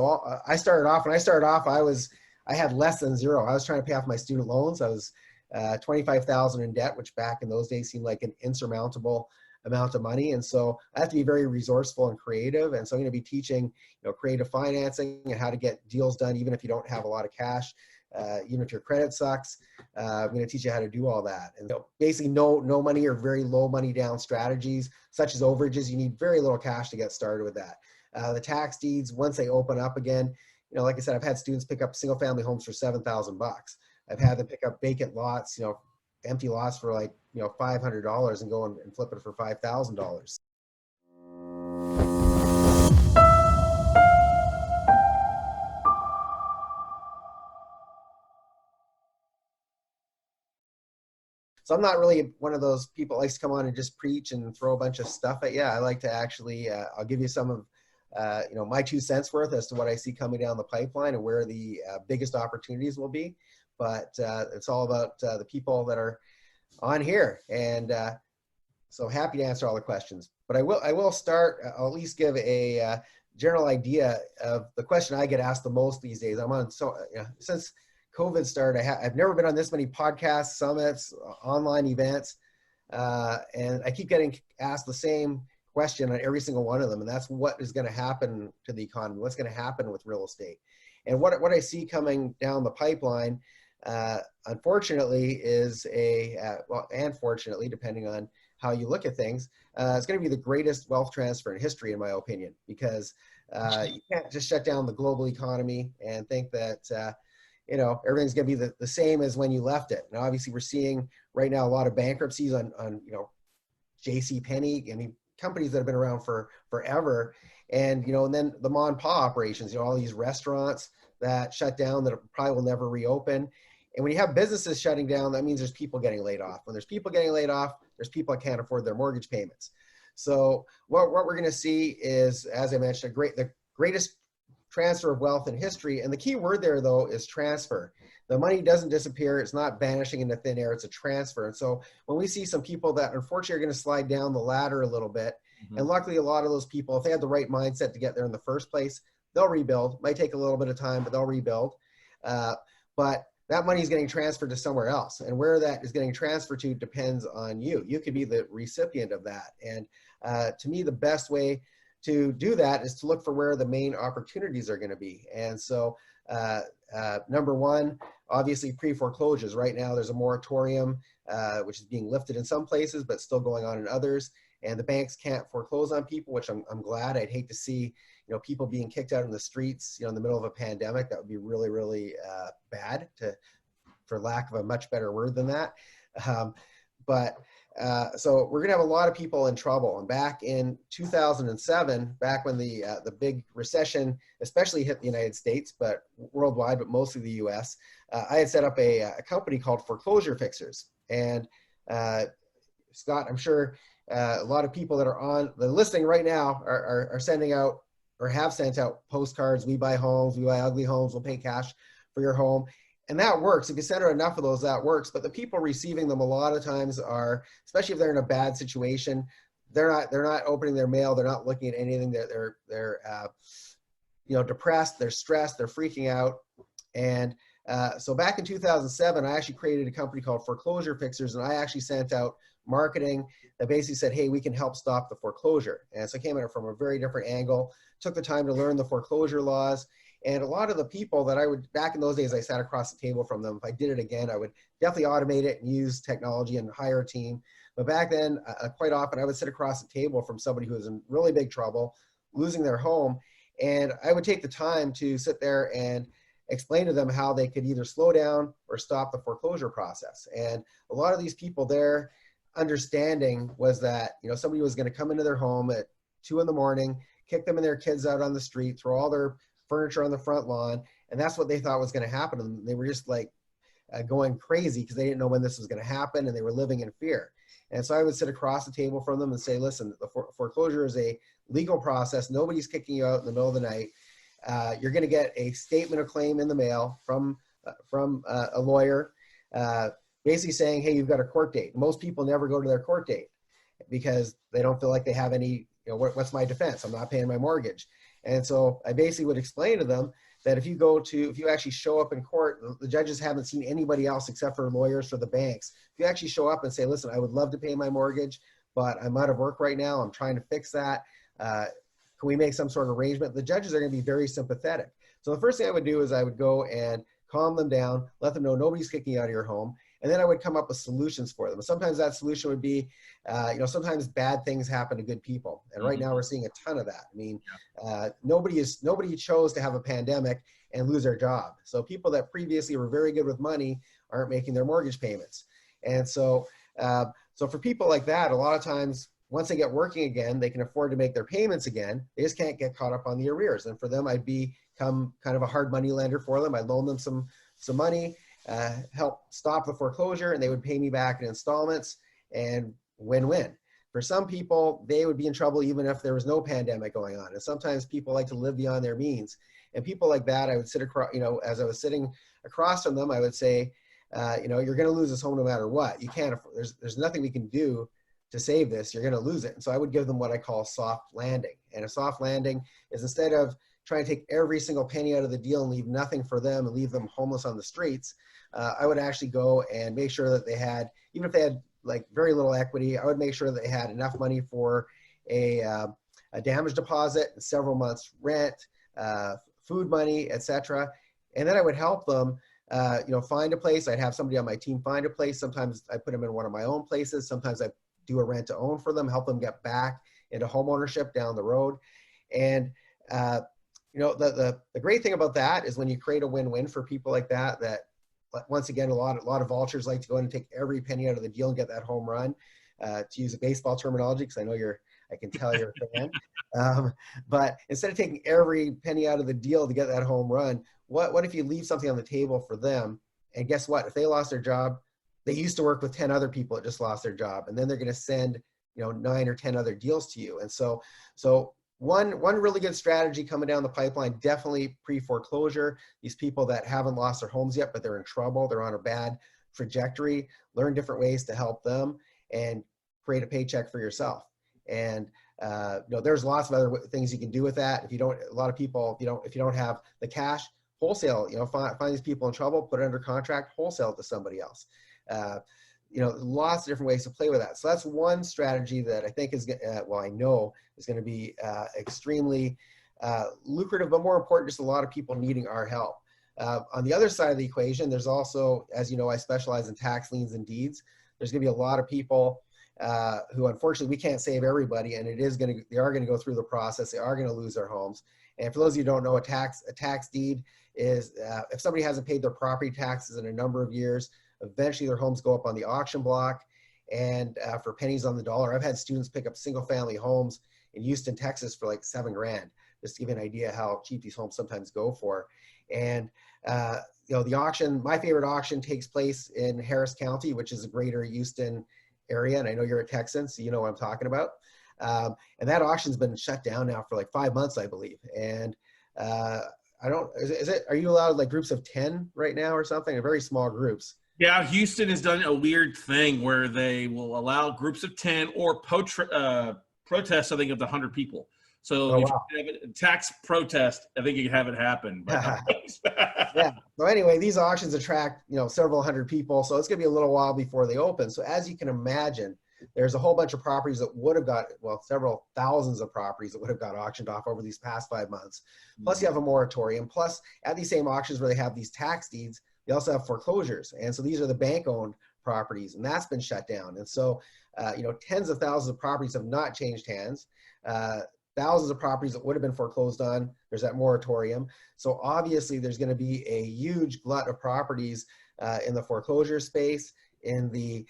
I started off, I had less than zero. I was trying to pay off my student loans. I was 25,000 in debt, which back in those days seemed like an insurmountable amount of money. And so I have to be very resourceful and creative. And so I'm going to be teaching, creative financing and how to get deals done, even if you don't have a lot of cash, even if your credit sucks. I'm going to teach you how to do all that. And basically no money or very low money down strategies, such as overages. You need very little cash to get started with that. The tax deeds, once they open up again, like I said, I've had students pick up single family homes for $7,000. I've had them pick up vacant lots, empty lots for like, $500 and go and flip it for $5,000. So I'm not really one of those people that likes to come on and just preach and throw a bunch of stuff at you. I like to actually, I'll give you some of, my 2 cents worth as to what I see coming down the pipeline and where the biggest opportunities will be. But it's all about the people that are on here. And so happy to answer all the questions. But I will start, I'll at least give a general idea of the question I get asked the most these days. I'm on, since COVID started, I've never been on this many podcasts, summits, online events, and I keep getting asked the same question on every single one of them, and that's what is going to happen to the economy, what's going to happen with real estate. And what I see coming down the pipeline, unfortunately, is and fortunately, depending on how you look at things, it's going to be the greatest wealth transfer in history, in my opinion, because you can't just shut down the global economy and think that everything's going to be the same as when you left it. And obviously, we're seeing right now a lot of bankruptcies on J.C. Penney. I mean, companies that have been around for forever, and and then the mom and pop operations. All these restaurants that shut down that probably will never reopen. And when you have businesses shutting down, that means there's people getting laid off. When there's people getting laid off, there's people that can't afford their mortgage payments. So what we're going to see is, as I mentioned, the greatest transfer of wealth in history. And the key word there, though, is transfer. The money doesn't disappear. It's not vanishing into thin air. It's a transfer. And so when we see some people that unfortunately are going to slide down the ladder a little bit, and luckily a lot of those people, if they had the right mindset to get there in the first place, they'll rebuild. Might take a little bit of time, but they'll rebuild. But that money is getting transferred to somewhere else. And where that is getting transferred to depends on you. You could be the recipient of that. And to me, the best way to do that is to look for where the main opportunities are going to be. And so number one, obviously pre-foreclosures. Right now there's a moratorium, which is being lifted in some places, but still going on in others. And the banks can't foreclose on people, which I'm glad. I'd hate to see people being kicked out in the streets in the middle of a pandemic. That would be really, really bad, for lack of a much better word than that. So we're gonna have a lot of people in trouble. And back in 2007, back when the big recession especially hit the United States, but worldwide, but mostly the US, I had set up a company called Foreclosure Fixers. And Scott, I'm sure a lot of people that are listening right now are sending out or have sent out postcards. We buy homes, we buy ugly homes, we'll pay cash for your home. And that works. If you send out enough of those, that works. But the people receiving them a lot of times are, especially if they're in a bad situation, they're not opening their mail. They're not looking at anything. They're depressed. They're stressed. They're freaking out. And so back in 2007, I actually created a company called Foreclosure Fixers, and I actually sent out marketing that basically said, hey, we can help stop the foreclosure. And so I came at it from a very different angle, took the time to learn the foreclosure laws. And a lot of the people that back in those days, I sat across the table from them. If I did it again, I would definitely automate it and use technology and hire a team. But back then, quite often, I would sit across the table from somebody who was in really big trouble, losing their home. And I would take the time to sit there and explain to them how they could either slow down or stop the foreclosure process. And a lot of these people, their understanding was that, somebody was going to come into their home at 2 a.m, kick them and their kids out on the street, throw all their furniture on the front lawn. And that's what they thought was going to happen. And they were just like going crazy because they didn't know when this was going to happen, and they were living in fear. And so I would sit across the table from them and say, listen, the foreclosure is a legal process. Nobody's kicking you out in the middle of the night. You're going to get a statement of claim in the mail from a lawyer, basically saying, hey, you've got a court date. Most people never go to their court date because they don't feel like they have any, what's my defense? I'm not paying my mortgage. And so I basically would explain to them that if you actually show up in court, the judges haven't seen anybody else except for lawyers for the banks. If you actually show up and say, listen, I would love to pay my mortgage, but I'm out of work right now. I'm trying to fix that. Can we make some sort of arrangement? The judges are going to be very sympathetic. So the first thing I would do is I would go and calm them down, let them know nobody's kicking you out of your home. And then I would come up with solutions for them. Sometimes that solution would be, sometimes bad things happen to good people. And right now we're seeing a ton of that. I mean, nobody chose to have a pandemic and lose their job. So people that previously were very good with money aren't making their mortgage payments. And so for people like that, a lot of times, once they get working again, they can afford to make their payments again. They just can't get caught up on the arrears. And for them, I'd become kind of a hard money lender for them. I'd loan them some money, help stop the foreclosure, and they would pay me back in installments, and win-win. For some people, they would be in trouble even if there was no pandemic going on. And sometimes people like to live beyond their means. And people like that, I would sit across, as I was sitting across from them, I would say, you're going to lose this home no matter what. You can't afford, there's nothing we can do to save this. You're going to lose it. And so I would give them what I call a soft landing. And a soft landing is, instead of trying to take every single penny out of the deal and leave nothing for them and leave them homeless on the streets, I would actually go and make sure that they had, even if they had like very little equity, I would make sure that they had enough money for a damage deposit, several months rent, food money, etc. And then I would help them find a place. I'd have somebody on my team find a place. Sometimes I put them in one of my own places. Sometimes I do a rent to own for them, help them get back into home ownership down the road. And the great thing about that is when you create a win-win for people like that, once again, a lot of vultures like to go in and take every penny out of the deal and get that home run, to use a baseball terminology, because I know I can tell you're a fan. But instead of taking every penny out of the deal to get that home run, what if you leave something on the table for them? And guess what? If they lost their job, they used to work with 10 other people that just lost their job, and then they're going to send 9 or 10 other deals to you. And so one really good strategy coming down the pipeline, definitely pre-foreclosure. These people that haven't lost their homes yet, but they're in trouble, they're on a bad trajectory, learn different ways to help them and create a paycheck for yourself. And there's lots of other things you can do with that. If you don't, a lot of people, if you don't have the cash, wholesale, find these people in trouble, put it under contract, wholesale it to somebody else. Lots of different ways to play with that. So that's one strategy that I think is, I know is going to be extremely lucrative, but more important, just a lot of people needing our help. On the other side of the equation, there's also, as you know, I specialize in tax liens and deeds. There's going to be a lot of people who, unfortunately, we can't save everybody, and they are going to go through the process. They are going to lose their homes. And for those of you who don't know, a tax deed is if somebody hasn't paid their property taxes in a number of years, eventually their homes go up on the auction block, and for pennies on the dollar. I've had students pick up single family homes in Houston, Texas for like $7,000, just to give you an idea how cheap these homes sometimes go for. And the auction, my favorite auction, takes place in Harris County, which is a greater Houston area. And I know you're a Texan, so you know what I'm talking about. And that auction's been shut down now for like 5 months, I believe. And are you allowed like groups of 10 right now or something? Or very small groups? Yeah, Houston has done a weird thing where they will allow groups of 10 or protests, I think, of the 100 people. So if you have a tax protest, I think you can have it happen. Yeah. So anyway, these auctions attract, several hundred people. So it's going to be a little while before they open. So as you can imagine, there's a whole bunch of properties that would have got, several thousands of properties that would have got auctioned off over these past 5 months. Plus you have a moratorium. Plus at these same auctions where they have these tax deeds, they also have foreclosures. And so these are the bank-owned properties, and that's been shut down. And so, tens of thousands of properties have not changed hands. Thousands of properties that would have been foreclosed on, there's that moratorium. So obviously there's going to be a huge glut of properties in the foreclosure space, in the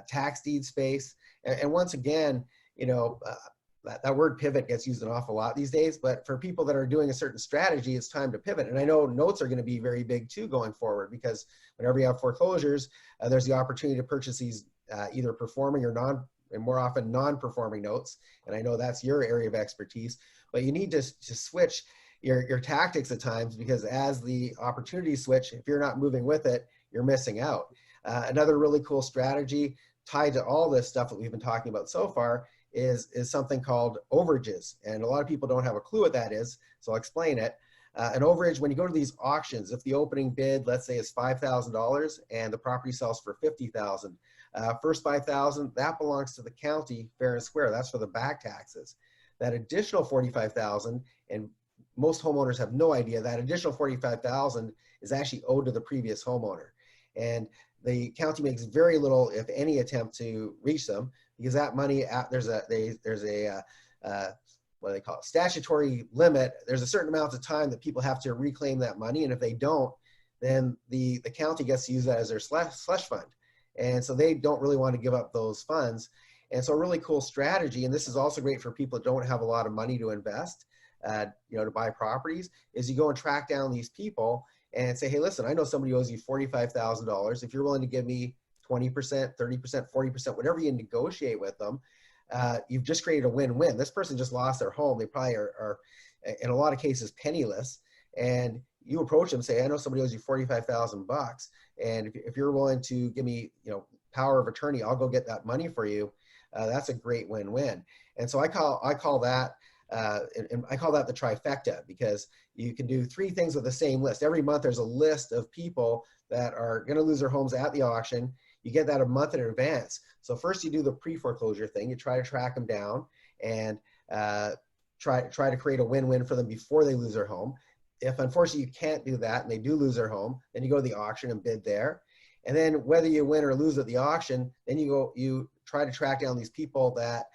tax deed space. And once again, that word pivot gets used an awful lot these days, but for people that are doing a certain strategy, it's time to pivot. And I know notes are going to be very big too going forward, because whenever you have foreclosures, there's the opportunity to purchase these either performing or more often non-performing notes. And I know that's your area of expertise, but you need to switch your tactics at times, because as the opportunities switch, if you're not moving with it, you're missing out. Another really cool strategy tied to all this stuff that we've been talking about so far is something called overages. And a lot of people don't have a clue what that is, so I'll explain it. An overage, when you go to these auctions, if the opening bid, let's say, is $5,000 and the property sells for $50,000, first $5,000, that belongs to the county fair and square. That's for the back taxes. That additional $45,000, and most homeowners have no idea, that additional $45,000 is actually owed to the previous homeowner. And the county makes very little, if any, attempt to reach them, because that money, there's a what do they call it, statutory limit. There's a certain amount of time that people have to reclaim that money, and if they don't, then the county gets to use that as their slush fund. And so they don't really want to give up those funds. And so a really cool strategy, and this is also great for people that don't have a lot of money to invest, to buy properties, is you go and track down these people and say, hey, listen, I know somebody owes you $45,000. If you're willing to give me 20%, 30%, 40%, whatever you negotiate with them, you've just created a win-win. This person just lost their home. They probably are, in a lot of cases, penniless. And you approach them and say, I know somebody owes you $45,000. And if you're willing to give me, power of attorney, I'll go get that money for you. That's a great win-win. And so I call that, and I call that the trifecta, because you can do three things with the same list. Every month there's a list of people that are going to lose their homes at the auction. You get that a month in advance. So first you do the pre-foreclosure thing. You try to track them down and try to create a win-win for them before they lose their home. If unfortunately you can't do that and they do lose their home, then you go to the auction and bid there. And then whether you win or lose at the auction, then you try to track down these people that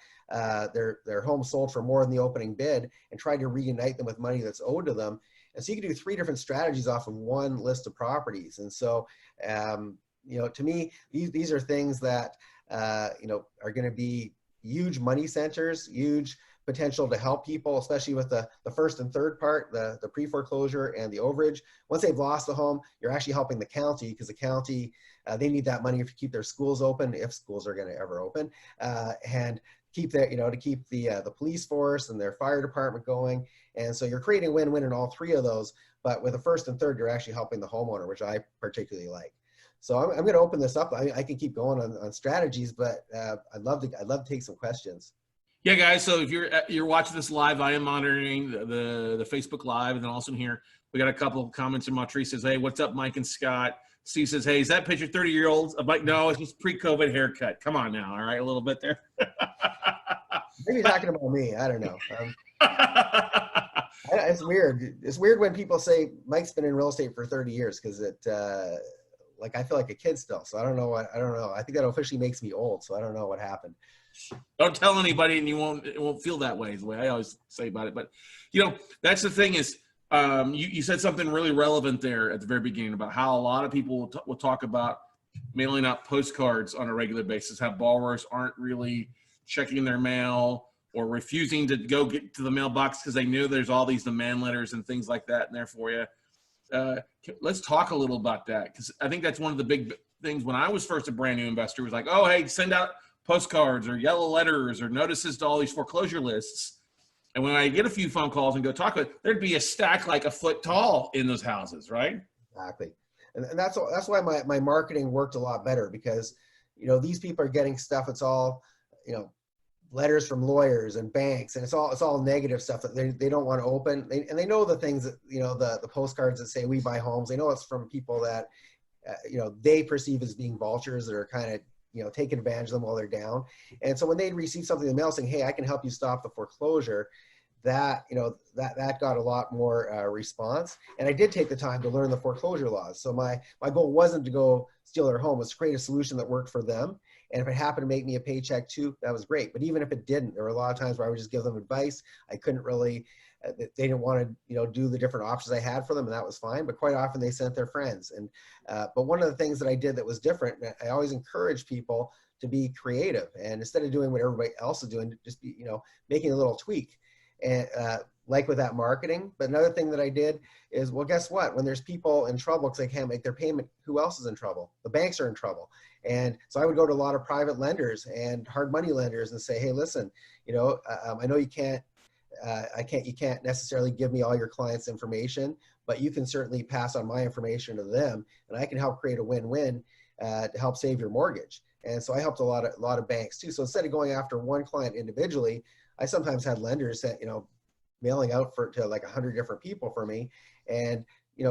their home sold for more than the opening bid, and try to reunite them with money that's owed to them. And so you can do three different strategies off of one list of properties. And so, to me, these are things that, are going to be huge money centers, huge potential to help people, especially with the first and third part, the pre-foreclosure and the overage. Once they've lost the home, you're actually helping the county, because the county, they need that money to keep their schools open, if schools are going to ever open, and keep that, to keep the police force and their fire department going. And so you're creating win-win in all three of those, but with the first and third, you're actually helping the homeowner, which I particularly like. So I'm going to open this up. I can keep going on strategies, but I'd love to take some questions. Yeah, guys. So if you're watching this live, I am monitoring the Facebook Live, and then also here we got a couple of comments. And Montrese says, "Hey, what's up, Mike and Scott?" Steve says, "Hey, is that picture 30-year-olds?" I'm like, "No, it's just pre-COVID haircut. Come on now, all right, a little bit there." Maybe you're talking about me. I don't know. It's weird. It's weird when people say Mike's been in real estate for 30 years, because I feel like a kid still. So I don't know. I think that officially makes me old. So I don't know what happened. Don't tell anybody, and it won't feel that way, is the way I always say about it. But, that's the thing is, you said something really relevant there at the very beginning about how a lot of people will talk about mailing out postcards on a regular basis, how borrowers aren't really checking their mail or refusing to go get to the mailbox because they knew there's all these demand letters and things like that in there for you. Let's talk a little about that, because I think that's one of the big things. When I was first a brand new investor, was like, oh, hey, send out postcards or yellow letters or notices to all these foreclosure lists. And when I get a few phone calls and go talk with, there'd be a stack like a foot tall in those houses, right? Exactly. And that's why my marketing worked a lot better, because, these people are getting stuff. It's all, letters from lawyers and banks, and it's all negative stuff that they don't want to open. And they know the things that, the postcards that say we buy homes, they know it's from people that, they perceive as being vultures that are kind of, taking advantage of them while they're down. And so when they receive something in the mail saying, hey, I can help you stop the foreclosure, that got a lot more response. And I did take the time to learn the foreclosure laws. So my goal wasn't to go steal their home, it was to create a solution that worked for them. And if it happened to make me a paycheck too, that was great. But even if it didn't, there were a lot of times where I would just give them advice. I couldn't really, they didn't want to, do the different options I had for them, and that was fine. But quite often they sent their friends. And but one of the things that I did that was different, I always encourage people to be creative. And instead of doing what everybody else is doing, just be, making a little tweak. And like with that marketing. But another thing that I did is, well, guess what? When there's people in trouble because they can't make their payment, who else is in trouble? The banks are in trouble. And so I would go to a lot of private lenders and hard money lenders and say, hey, listen, I know you can't necessarily give me all your clients' information, but you can certainly pass on my information to them, and I can help create a win-win. to help save your mortgage. And so I helped a lot of banks too. So instead of going after one client individually, I sometimes had lenders that, mailing out to like 100 different people for me, and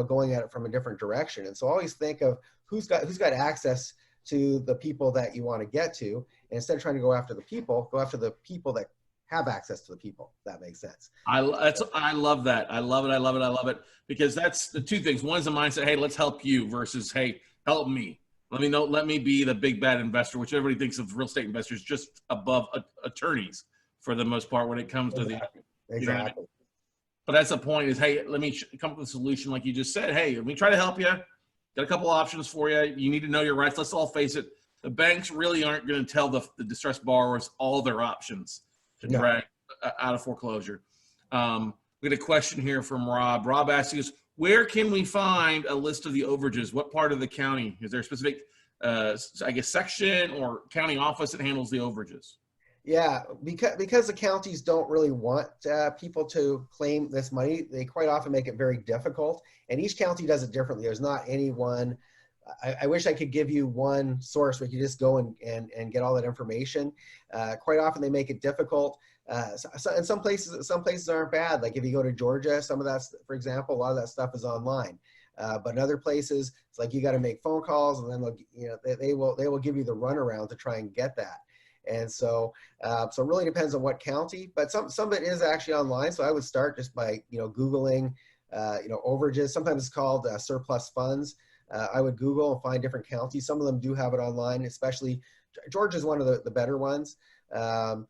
going at it from a different direction. And so always think of who's got access to the people that you want to get to, and instead of trying to go after the people, go after the people that have access to the people. If that makes sense. I love that. I love it because that's the two things. One is the mindset, hey, let's help you, versus, hey, help me. Let me be the big bad investor, which everybody thinks of real estate investors just above attorneys for the most part when it comes to Exactly. You know what I mean? But that's the point is, hey, let me come up with a solution like you just said. Hey, let me try to help you. Got a couple options for you. You need to know your rights. Let's all face it. The banks really aren't going to tell the distressed borrowers all their options to drag out of foreclosure. We get a question here from Rob. Rob asking us, where can we find a list of the overages? What part of the county? Is there a specific, section or county office that handles the overages? Yeah, because the counties don't really want people to claim this money, they quite often make it very difficult. And each county does it differently. There's not any one. I wish I could give you one source where you just go and get all that information. Quite often they make it difficult. And some places aren't bad. Like if you go to Georgia, some of that, for example, a lot of that stuff is online. But in other places, it's like you got to make phone calls, and then they will give you the runaround to try and get that. And so it really depends on what county, but some of it is actually online. So I would start just by, Googling, overages. Sometimes it's called surplus funds. I would Google and find different counties. Some of them do have it online, especially Georgia is one of the better ones. There's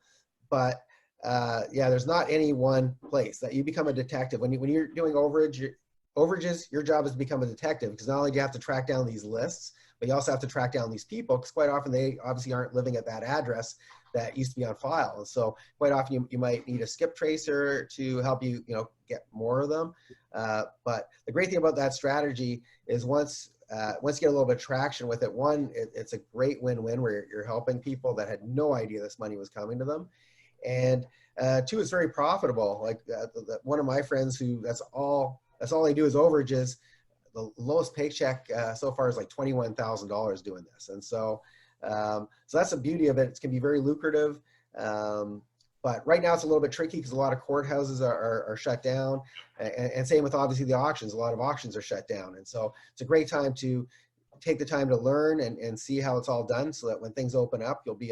not any one place that you become a detective. When you're doing overages, your job is to become a detective, because not only do you have to track down these lists, but you also have to track down these people, because quite often they obviously aren't living at that address that used to be on file. And so quite often you might need a skip tracer to help you, get more of them. But the great thing about that strategy is once you get a little bit of traction with it, one, it's a great win-win where you're helping people that had no idea this money was coming to them. And two, it's very profitable. Like one of my friends that's all they do is overages. The lowest paycheck so far is like $21,000 doing this. And so that's the beauty of it. It can be very lucrative. But right now it's a little bit tricky because a lot of courthouses are shut down, and same with obviously the auctions. A lot of auctions are shut down. And so it's a great time to take the time to learn and see how it's all done, so that when things open up, you'll be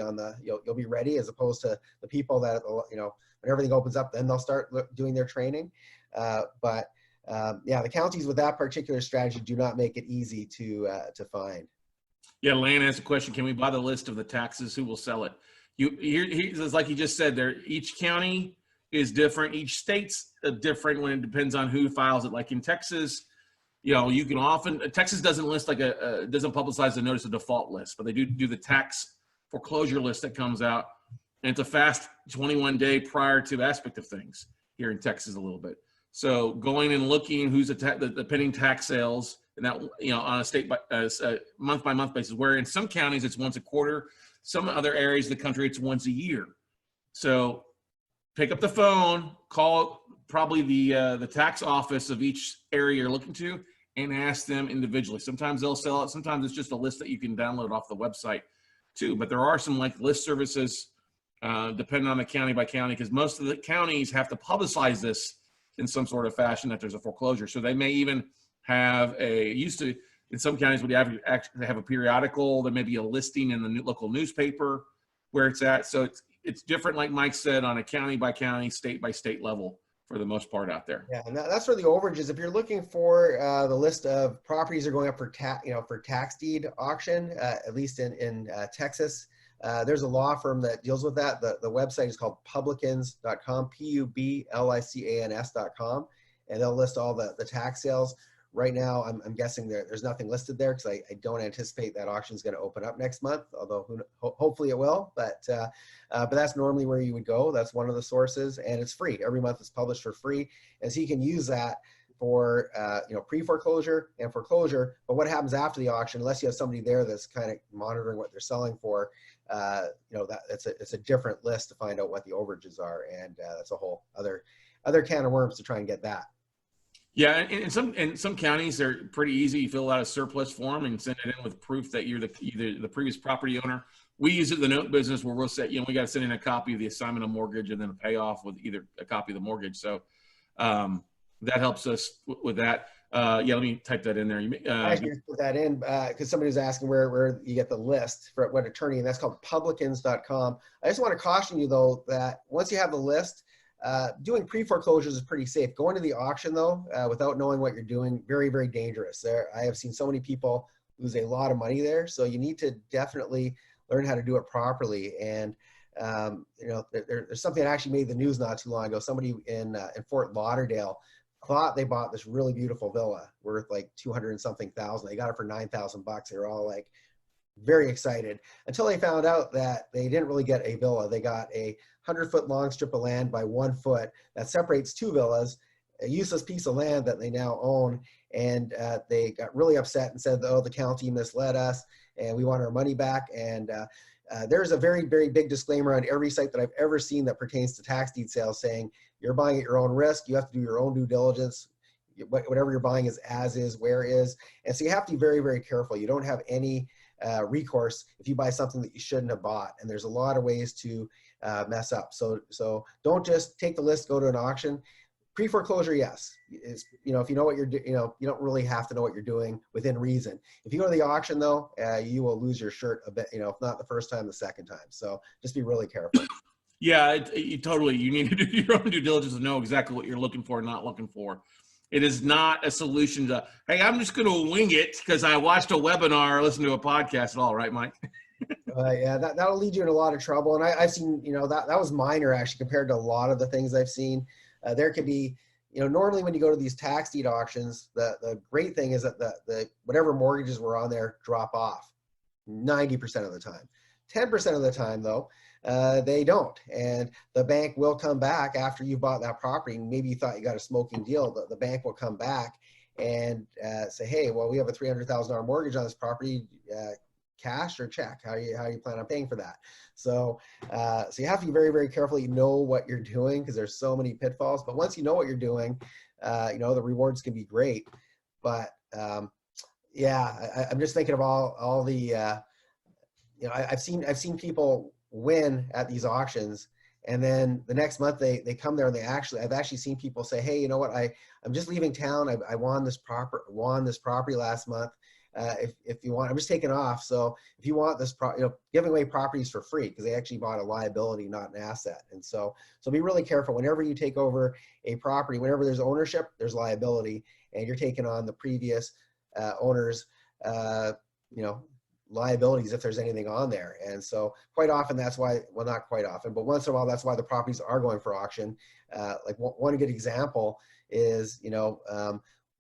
ready, as opposed to the people that, when everything opens up, then they'll start doing their training. The counties with that particular strategy do not make it easy to find. Yeah, Lan has a question. Can we buy the list of the taxes? Who will sell it? It's like you just said there, each county is different. Each state's different when it depends on who files it. Like in Texas, you can often, Texas doesn't list doesn't publicize the notice of default list, but they do the tax foreclosure list that comes out. And it's a fast 21-day prior to aspect of things here in Texas a little bit. So going and looking who's the pending tax sales, and that, on a month by month basis, where in some counties it's once a quarter, some other areas of the country it's once a year. So pick up the phone, call probably the tax office of each area you're looking to, and ask them individually. Sometimes they'll sell it. Sometimes it's just a list that you can download off the website too. But there are some like list services, depending on the county by county, because most of the counties have to publicize this in some sort of fashion that there's a foreclosure. So they may even have in some counties would actually have a periodical. There may be a listing in the local newspaper where it's at. So it's different, like Mike said, on a county by county, state by state level for the most part out there. Yeah, and that's for the overages. If you're looking for the list of properties that are going up for tax deed auction, at least in Texas, there's a law firm that deals with that. The website is called Publicans.com, Publicans.com, and they'll list all the tax sales. Right now, I'm guessing there's nothing listed there, because I don't anticipate that auction is going to open up next month, although hopefully it will. But that's normally where you would go. That's one of the sources, and it's free. Every month it's published for free, and so you can use that for pre-foreclosure and foreclosure. But what happens after the auction, unless you have somebody there that's kind of monitoring what they're selling for, that it's a different list to find out what the overages are, and that's a whole other can of worms to try and get that. Yeah, and in some counties they're pretty easy. You fill out a surplus form and send it in with proof that you're either the previous property owner. We use it in the note business where we'll say, we got to send in a copy of the assignment of mortgage and then a payoff with either a copy of the mortgage. So that helps us with that. Let me type that in there. I actually just put that in because somebody was asking where you get the list for what attorney, and that's called publicans.com. I just want to caution you though that once you have the list, doing pre-foreclosures is pretty safe. Going to the auction though, without knowing what you're doing, very, very dangerous. I have seen so many people lose a lot of money there. So you need to definitely learn how to do it properly. And there's something that actually made the news not too long ago. Somebody in Fort Lauderdale thought they bought this really beautiful villa worth like 200 and something thousand. They got it for $9,000. They were all like very excited until they found out that they didn't really get a villa. They got a 100-foot long strip of land by 1 foot that separates two villas, a useless piece of land that they now own. And they got really upset and said, oh, the county misled us and we want our money back. And there's a very, very big disclaimer on every site that I've ever seen that pertains to tax deed sales saying you're buying at your own risk. You have to do your own due diligence. Whatever you're buying is as is, where is. And so you have to be very, very careful. You don't have any recourse if you buy something that you shouldn't have bought. And there's a lot of ways to mess up. So don't just take the list, go to an auction. Pre-foreclosure, yes. If you know what you're doing, you don't really have to know what you're doing within reason. If you go to the auction though, you will lose your shirt a bit, if not the first time, the second time. So just be really careful. Yeah, you need to do your own due diligence to know exactly what you're looking for and not looking for. It is not a solution to, hey, I'm just going to wing it because I watched a webinar or listened to a podcast at all, right, Mike? Yeah, that'll lead you in a lot of trouble. And I've seen, that was minor actually compared to a lot of the things I've seen. There could be, normally when you go to these tax deed auctions, the great thing is that the whatever mortgages were on there drop off 90% of the time. 10% of the time though, they don't. And the bank will come back after you bought that property. Maybe you thought you got a smoking deal. The bank will come back and say, hey, well, we have a $300,000 mortgage on this property, cash or check? How you plan on paying for that? So you have to be very, very careful. You know what you're doing because there's so many pitfalls. But once you know what you're doing, the rewards can be great. But I'm just thinking of all the I've seen people win at these auctions, and then the next month they come there and I've actually seen people say, hey, you know what, I'm just leaving town. I won this property last month. If you want, I'm just taking off. So if you want this, giving away properties for free because they actually bought a liability, not an asset. And so be really careful whenever you take over a property. Whenever there's ownership, there's liability, and you're taking on the previous owner's, liabilities if there's anything on there. And so quite often that's why, well, not quite often, but once in a while, that's why the properties are going for auction. Like one good example is,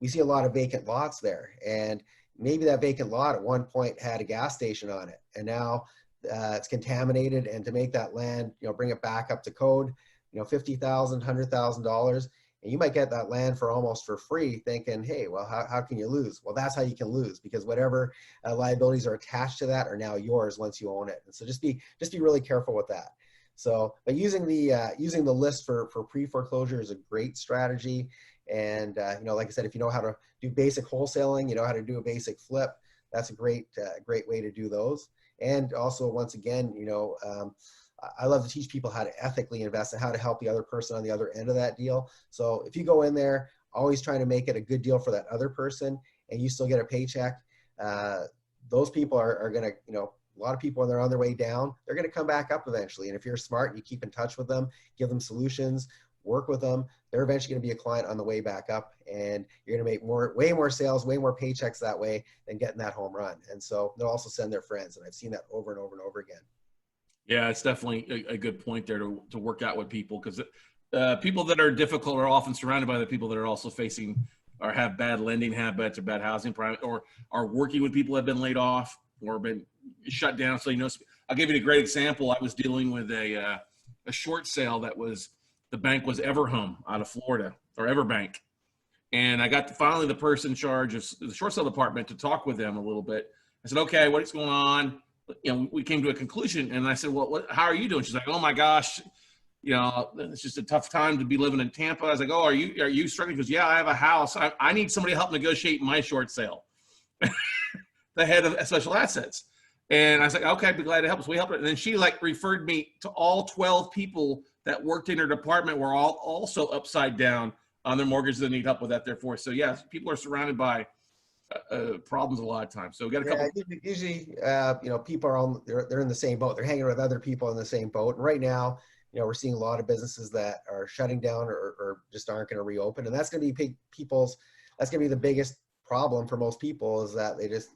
we see a lot of vacant lots there, and maybe that vacant lot at one point had a gas station on it, and now it's contaminated. And to make that land, bring it back up to code, $50,000, $100,000, and you might get that land for almost for free, thinking, hey, well, how can you lose? Well, that's how you can lose, because whatever liabilities are attached to that are now yours once you own it. And so just be really careful with that. So, but using the list for pre-foreclosure is a great strategy. And like I said, if you know how to do basic wholesaling, you know how to do a basic flip, that's a great way to do those. And also, once again, I love to teach people how to ethically invest and how to help the other person on the other end of that deal. So if you go in there, always trying to make it a good deal for that other person, and you still get a paycheck, those people are going to, a lot of people when they're on their way down, they're going to come back up eventually. And if you're smart and you keep in touch with them, give them solutions, work with them, they're eventually going to be a client on the way back up, and you're going to make way more sales, way more paychecks that way than getting that home run. And so they'll also send their friends. And I've seen that over and over and over again. Yeah, it's definitely a good point there to work out with people, because people that are difficult are often surrounded by the people that are also facing or have bad lending habits or bad housing, or are working with people that have been laid off or been shut down. So, I'll give you a great example. I was dealing with a short sale that was, the bank was Everhome out of Florida, or Everbank. And I got finally the person in charge of the short sale department to talk with them a little bit. I said, okay, what's going on? We came to a conclusion, and I said, well, how are you doing? She's like, oh my gosh, it's just a tough time to be living in Tampa. I was like, oh, are you struggling? Because yeah, I have a house. I need somebody to help negotiate my short sale. The head of special assets. And I was like, okay, I'd be glad to help. So we helped her. And then she like referred me to all 12 people that worked in her department were all also upside down on their mortgages that need help with that therefore. So yes, people are surrounded by problems a lot of times. So we got a couple. Usually, people are they're in the same boat. They're hanging with other people in the same boat. And right now, we're seeing a lot of businesses that are shutting down or just aren't going to reopen. And that's going to be that's going to be the biggest problem for most people, is that they just,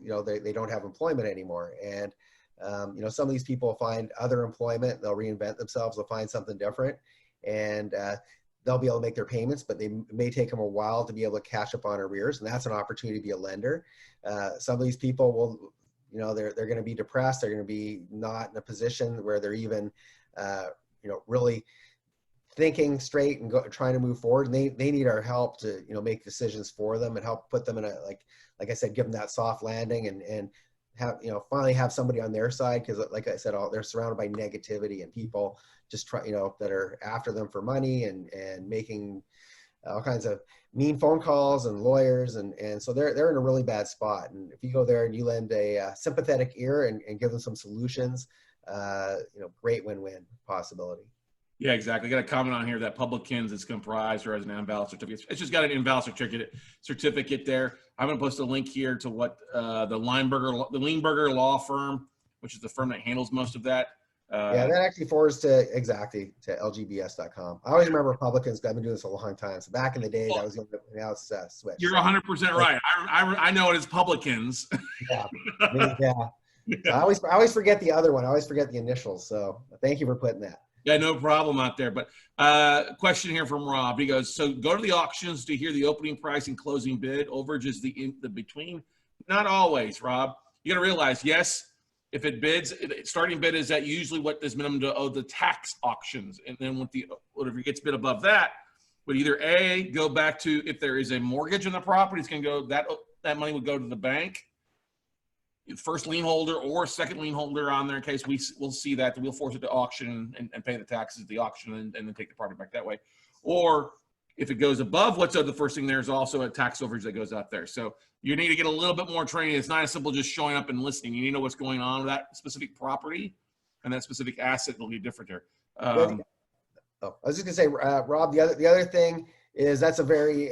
they don't have employment anymore. And, some of these people find other employment, they'll reinvent themselves, they'll find something different, and they'll be able to make their payments, but they may take them a while to be able to catch up on arrears. And that's an opportunity to be a lender. Some of these people will, they're going to be depressed. They're going to be not in a position where they're even, really thinking straight and trying to move forward. And they need our help to, make decisions for them and help put them in a, like I said, give them that soft landing and have, finally have somebody on their side. Cause like I said, they're surrounded by negativity and people just try, that are after them for money and making all kinds of mean phone calls and lawyers. And so they're in a really bad spot. And if you go there and you lend a sympathetic ear and give them some solutions, great win-win possibility. Yeah, exactly. Got a comment on here that Publicans is comprised or as an invalid certificate. It's just got an invalid certificate there. I'm going to post a link here to what the Leinberger Law Firm, which is the firm that handles most of that. That actually forwards to lgbs.com. I always remember Republicans. I've been doing this a long time. So back in the day, that was the only, now it's switched. You're 100% right. I know it as Publicans. Yeah. So I always forget the other one. I always forget the initials. So thank you for putting that. Yeah, no problem out there. But question here from Rob. He goes, so go to the auctions to hear the opening price and closing bid. Overage is the between. Not always, Rob. You got to realize, yes, if it bids, starting bid is that usually what is minimum to owe the tax auctions. And then whatever gets bid above that, would either A, go back to, if there is a mortgage on the property, it's going to go, that money would go to the bank. First lien holder or second lien holder on there, in case we'll see that we'll force it to auction and pay the taxes at the auction and then take the property back that way. Or if it goes above what's owed the first thing, there's also a tax overage that goes out there. So you need to get a little bit more training. It's not as simple just showing up and listening. You need to know what's going on with that specific property and that specific asset will be different there. I was just gonna say, Rob, the other thing is that's a very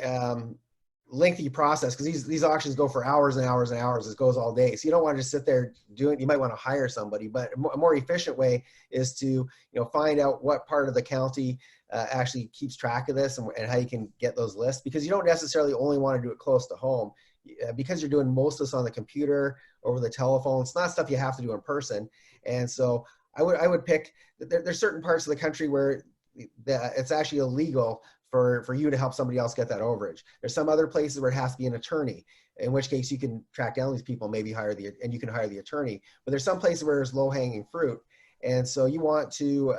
lengthy process, because these auctions go for hours and hours and hours. It goes all day, so you don't want to just sit there doing. You might want to hire somebody, but a more efficient way is to find out what part of the county actually keeps track of this and how you can get those lists, because you don't necessarily only want to do it close to home, because you're doing most of this on the computer, over the telephone. It's not stuff you have to do in person. And so I would pick. There's certain parts of the country where it's actually illegal for you to help somebody else get that overage. There's some other places where it has to be an attorney, in which case you can track down these people, maybe and you can hire the attorney. But there's some places where there's low-hanging fruit. And so you want to,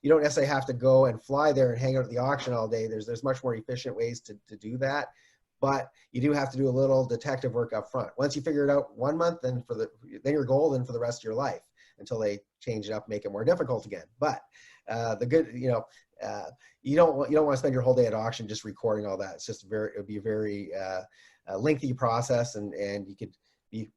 you don't necessarily have to go and fly there and hang out at the auction all day. There's much more efficient ways to do that. But you do have to do a little detective work up front. Once you figure it out 1 month, then you're golden for the rest of your life, until they change it up, make it more difficult again. But the good, you don't want to spend your whole day at auction just recording all that. It's just it would be a very lengthy process, and you could be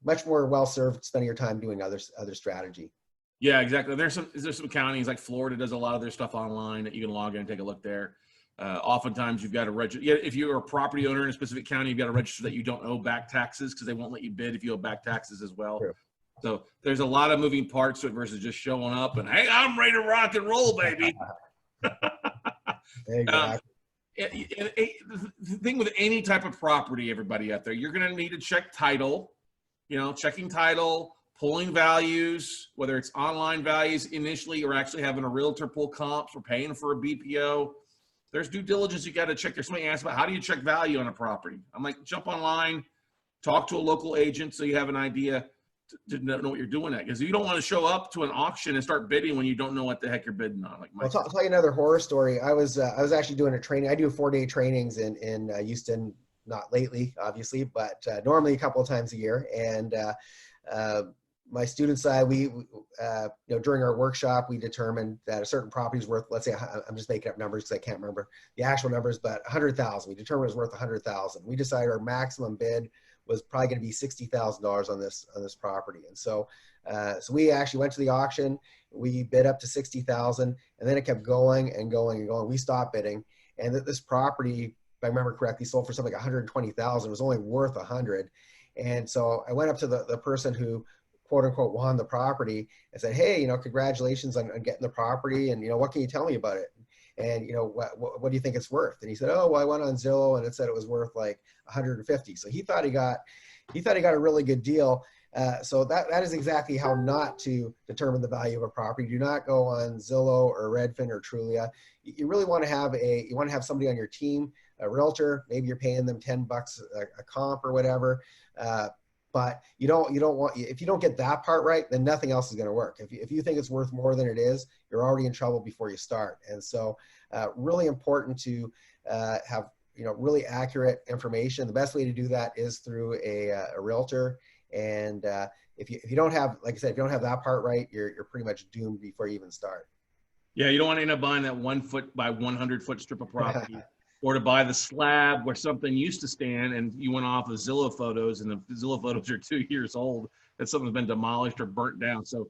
much more well served spending your time doing other strategy. Yeah, exactly. There's some counties like Florida does a lot of their stuff online that you can log in and take a look there. Oftentimes you've got to register. Yeah, if you're a property owner in a specific county, you've got to register that you don't owe back taxes, because they won't let you bid if you owe back taxes as well. Sure. So there's a lot of moving parts to it versus just showing up and, hey, I'm ready to rock and roll, baby. Exactly. The thing with any type of property, everybody out there, you're going to need to check title, checking title, pulling values, whether it's online values initially or actually having a realtor pull comps or paying for a BPO. There's due diligence you got to check. There's somebody asked about, how do you check value on a property? I'm like, jump online, talk to a local agent so you have an idea to know what you're doing at, because you don't want to show up to an auction and start bidding when you don't know what the heck you're bidding on. I'll tell you another horror story. I was actually doing a training. I do 4-day trainings in Houston, not lately, obviously, but normally a couple of times a year. And my student side, during our workshop, we determined that a certain property is worth, let's say, I'm just making up numbers because I can't remember the actual numbers, but 100,000. We determined it was worth 100,000. We decided our maximum bid was probably going to be $60,000 on this property. And so we actually went to the auction. We bid up to 60,000, and then it kept going and going and going. We stopped bidding, and this property, if I remember correctly, sold for something like 120,000. It was only worth 100. And so I went up to the person who, quote unquote, won the property and said, hey, congratulations on getting the property. And, what can you tell me about it? And, what do you think it's worth? And he said, oh, well, I went on Zillow and it said it was worth like 150. So he thought he got a really good deal. So that is exactly how not to determine the value of a property. Do not go on Zillow or Redfin or Trulia. You really want to have somebody on your team, a realtor. Maybe you're paying them $10 a comp or whatever. But you don't want, if you don't get that part right, then nothing else is going to work. If you think it's worth more than it is, you're already in trouble before you start. And so really important to have really accurate information. The best way to do that is through a realtor. And if you don't have, like I said, if you don't have that part right, you're pretty much doomed before you even start. Yeah, you don't want to end up buying that 1 foot by 100 foot strip of property. Or to buy the slab where something used to stand and you went off of Zillow photos and the Zillow photos are 2 years old, that something's been demolished or burnt down. So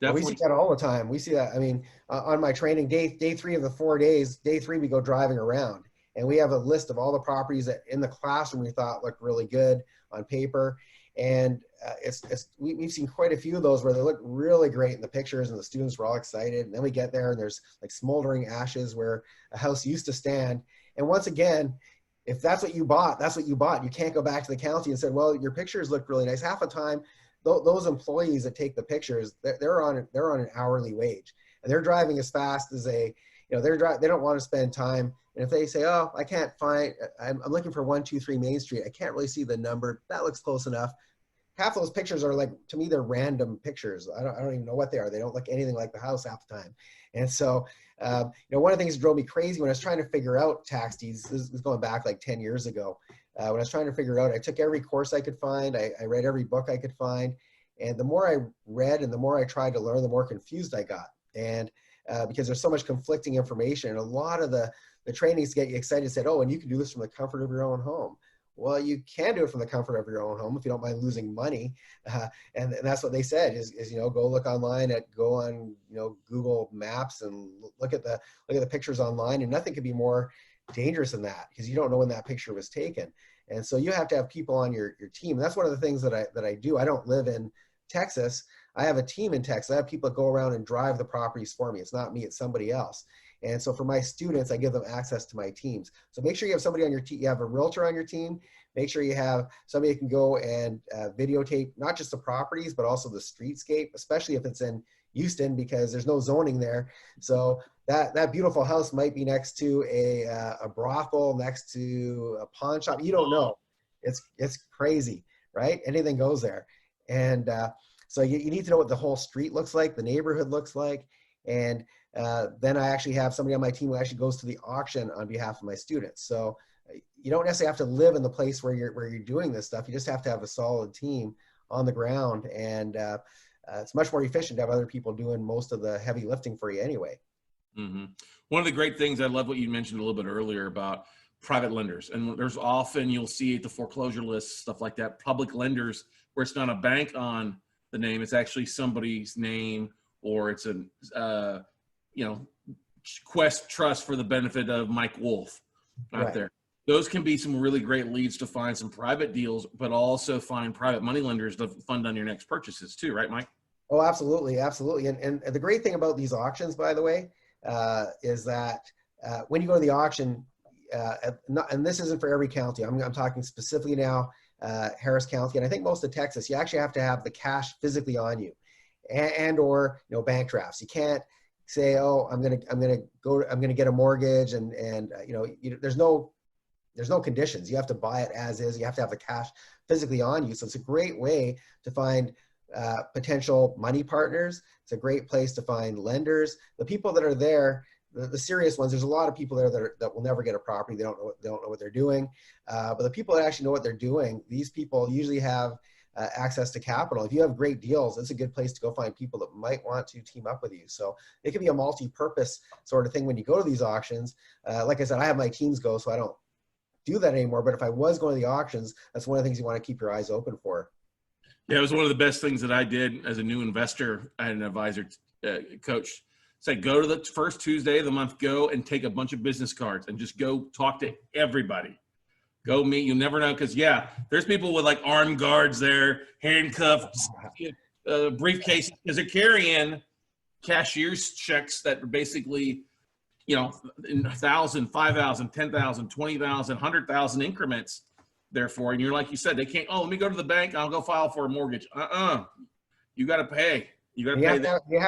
definitely. We see that all the time. We see that. I mean, on my training, day 3 of the 4 days, day 3, we go driving around and we have a list of all the properties that in the classroom we thought looked really good on paper. And we've seen quite a few of those where they look really great in the pictures and the students were all excited. And then we get there and there's like smoldering ashes where a house used to stand. And once again, if that's what you bought, that's what you bought. You can't go back to the county and say, well, your pictures look really nice. Half the time, those employees that take the pictures, they're on an hourly wage, and they're driving as fast as they don't want to spend time. And if they say, oh, I can't find, I'm looking for 123 Main Street, I can't really see the number. That looks close enough. Half those pictures are like, to me, they're random pictures. I don't even know what they are. They don't look anything like the house half the time. And so, one of the things that drove me crazy when I was trying to figure out tax deeds, this is going back like 10 years ago, when I was trying to figure out, I took every course I could find. I read every book I could find. And the more I read and the more I tried to learn, the more confused I got. And because there's so much conflicting information, and a lot of the trainings get you excited and said, oh, and you can do this from the comfort of your own home. Well, you can do it from the comfort of your own home if you don't mind losing money. And that's what they said is go look online go on Google Maps and look at the pictures online, and nothing could be more dangerous than that because you don't know when that picture was taken. And so you have to have people on your team. That's one of the things that I do. I don't live in Texas. I have a team in Texas. I have people that go around and drive the properties for me. It's not me, it's somebody else. And so for my students, I give them access to my teams. So make sure you have somebody on your team. You have a realtor on your team. Make sure you have somebody who can go and videotape not just the properties, but also the streetscape, especially if it's in Houston, because there's no zoning there. So that beautiful house might be next to a brothel, next to a pawn shop. You don't know. It's crazy, right? Anything goes there. And so you need to know what the whole street looks like, the neighborhood looks like. And then I actually have somebody on my team who actually goes to the auction on behalf of my students. So you don't necessarily have to live in the place where you're doing this stuff. You just have to have a solid team on the ground, and it's much more efficient to have other people doing most of the heavy lifting for you anyway. Mm-hmm. One of the great things, I love what you mentioned a little bit earlier about private lenders. And there's often, you'll see at the foreclosure lists, stuff like that, public lenders, where it's not a bank on the name, it's actually somebody's name, or it's a, Quest Trust for the benefit of Mike Wolf out there. Those can be some really great leads to find some private deals, but also find private money lenders to fund on your next purchases too, right, Mike? Oh, absolutely. Absolutely. And the great thing about these auctions, by the way, is that when you go to the auction, and this isn't for every county, I'm talking specifically now, Harris County, and I think most of Texas, you actually have to have the cash physically on you and or bank drafts. You can't say, oh, I'm going to get a mortgage and there's no conditions. You have to buy it as is. You have to have the cash physically on you. So it's a great way to find potential money partners. It's a great place to find lenders. The people that are there, the serious ones, there's a lot of people there that will never get a property. They don't know what they're doing. But the people that actually know what they're doing, these people usually have access to capital. If you have great deals, it's a good place to go find people that might want to team up with you. So it can be a multi-purpose sort of thing when you go to these auctions. Like I said, I have my teams go, so I don't do that anymore. But if I was going to the auctions, that's one of the things you want to keep your eyes open for. Yeah, it was one of the best things that I did as a new investor. I had an advisor coach say, go to the first Tuesday of the month, go and take a bunch of business cards and just go talk to everybody. Go meet. You never know, because there's people with like armed guards there, handcuffed, briefcases, because they're carrying cashier's checks that are basically, in 1,000, 5,000, 10,000, 20,000, 100,000 increments. Therefore, and you're like you said, they can't. Oh, let me go to the bank. I'll go file for a mortgage. You got to pay. You have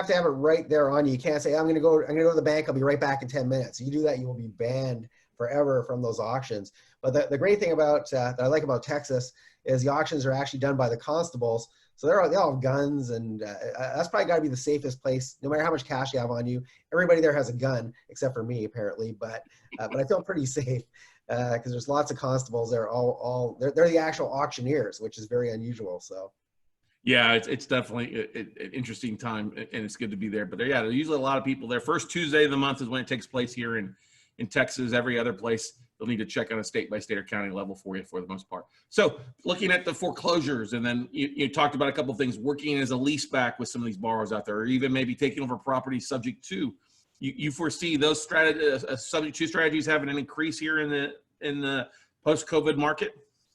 to have it right there on you. You can't say, I'm going to go to the bank. I'll be right back in 10 minutes. You do that, you will be banned forever from those auctions. But the great thing about that I like about Texas is the auctions are actually done by the constables. So they all have guns, and that's probably got to be the safest place. No matter how much cash you have on you, everybody there has a gun except for me, apparently. But I feel pretty safe because there's lots of constables there. They're the actual auctioneers, which is very unusual. So. Yeah, it's definitely an interesting time, and it's good to be there. But there's usually a lot of people there. First Tuesday of the month is when it takes place here in Texas. Every other place, they'll need to check on a state-by-state or county level for you for the most part. So looking at the foreclosures, and then you talked about a couple of things, working as a leaseback with some of these borrowers out there, or even maybe taking over property subject to. You foresee those subject to strategies having an increase here in the post-COVID market?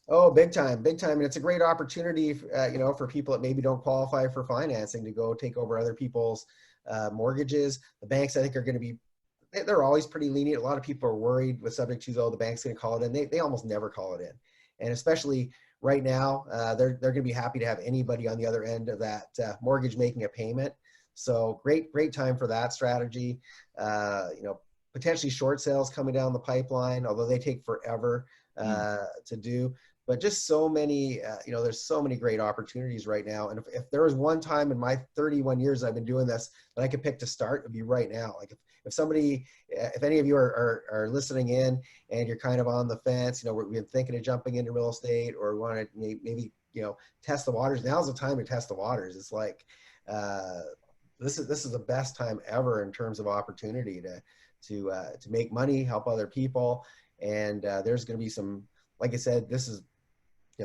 Oh, big time. And it's a great opportunity, for people that maybe don't qualify for financing to go take over other people's mortgages. The banks, I think, are going to be, they're always pretty lenient. A lot of people are worried with subject to, though, the bank's going to call it in. They almost never call it in. And especially right now, they're going to be happy to have anybody on the other end of that mortgage making a payment. So great time for that strategy. Potentially short sales coming down the pipeline, although they take forever to do. But just so many, there's so many great opportunities right now. And if there was one time in my 31 years I've been doing this that I could pick to start, it'd be right now. Like if any of you are listening in and you're kind of on the fence, we've been thinking of jumping into real estate or want to maybe, test the waters. Now's the time to test the waters. It's like, this is the best time ever in terms of opportunity to make money, help other people. And there's going to be some, like I said,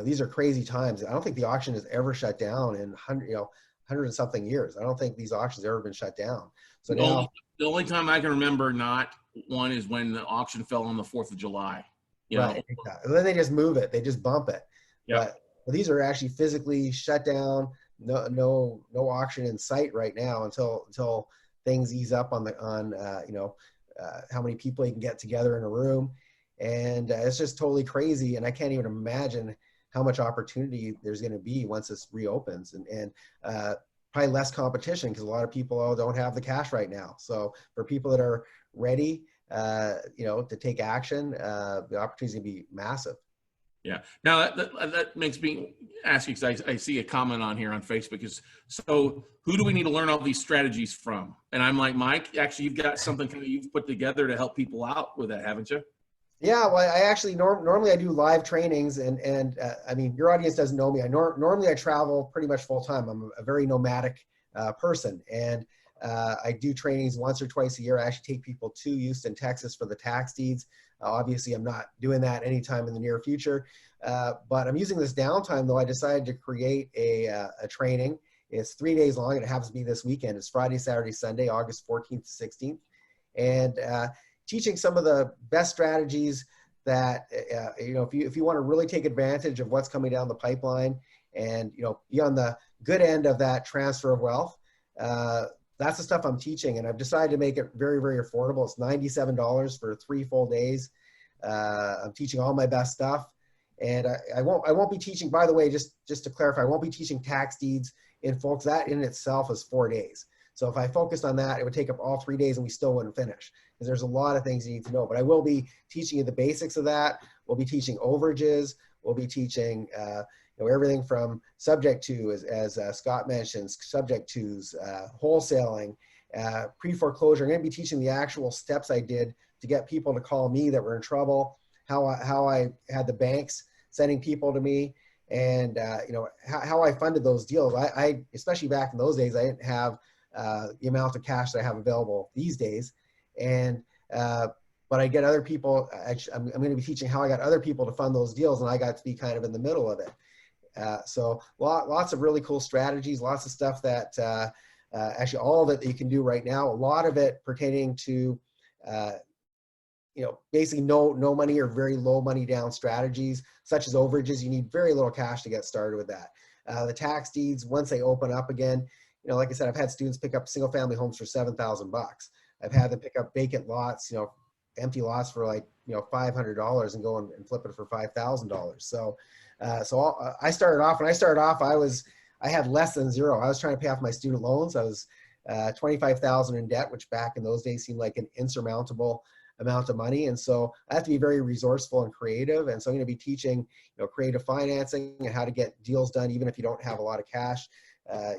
these are crazy times. I don't think the auction has ever shut down in 100 and something years. I don't think these auctions have ever been shut down. So the only time I can remember not one is when the auction fell on the 4th of July. Right. And then they just move it. They just bump it. Yeah. But these are actually physically shut down. No auction in sight right now until things ease up on how many people you can get together in a room. And it's just totally crazy. And I can't even imagine how much opportunity there's going to be once this reopens, and probably less competition because a lot of people don't have the cash right now. So for people that are ready, to take action, the opportunity is going to be massive. Yeah. Now that makes me ask you, because I see a comment on here on Facebook so who do we need to learn all these strategies from? And I'm like, Mike, actually, you've got something you've put together to help people out with that, haven't you? Yeah, well, I actually normally I do live trainings, and I mean, your audience doesn't know me. Normally I travel pretty much full time. I'm a very nomadic person, and I do trainings once or twice a year. I actually take people to Houston, Texas for the tax deeds. Obviously, I'm not doing that anytime in the near future, but I'm using this downtime, though. I decided to create a training. It's 3 days long, and it happens to be this weekend. It's Friday, Saturday, Sunday, August 14th to 16th, and teaching some of the best strategies that, if you want to really take advantage of what's coming down the pipeline and, be on the good end of that transfer of wealth, that's the stuff I'm teaching. And I've decided to make it very, very affordable. It's $97 for 3 full days. I'm teaching all my best stuff. And I won't be teaching, by the way, just to clarify, I won't be teaching tax deeds in full, because that in itself is 4 days. So if I focused on that, it would take up all 3 days and we still wouldn't finish, because there's a lot of things you need to know. But I will be teaching you the basics of that. We'll be teaching overages. We'll be teaching everything from subject to, as Scott mentioned, subject tos, wholesaling, pre-foreclosure. I'm going to be teaching the actual steps I did to get people to call me that were in trouble, how I had the banks sending people to me, And you know, how I funded those deals, I especially back in those days, I didn't have the amount of cash that I have available these days. And but I get other people, I'm going to be teaching how I got other people to fund those deals, and I got to be kind of in the middle of it. So lots of really cool strategies, lots of stuff that actually all of it that you can do right now, a lot of it pertaining to you know, basically no money or very low money down strategies, such as overages. You need very little cash to get started with that. The tax deeds, once they open up again, you know, like I said, I've had students pick up single family homes for $7,000. I've had them pick up vacant lots, you know, empty lots for like, you know, $500 and go and flip it for $5,000. So, I started off, when I started off, I had less than zero. I was trying to pay off my student loans. I was 25,000 in debt, which back in those days seemed like an insurmountable amount of money. And so I have to be very resourceful and creative. And so I'm going to be teaching, you know, creative financing and how to get deals done, even if you don't have a lot of cash,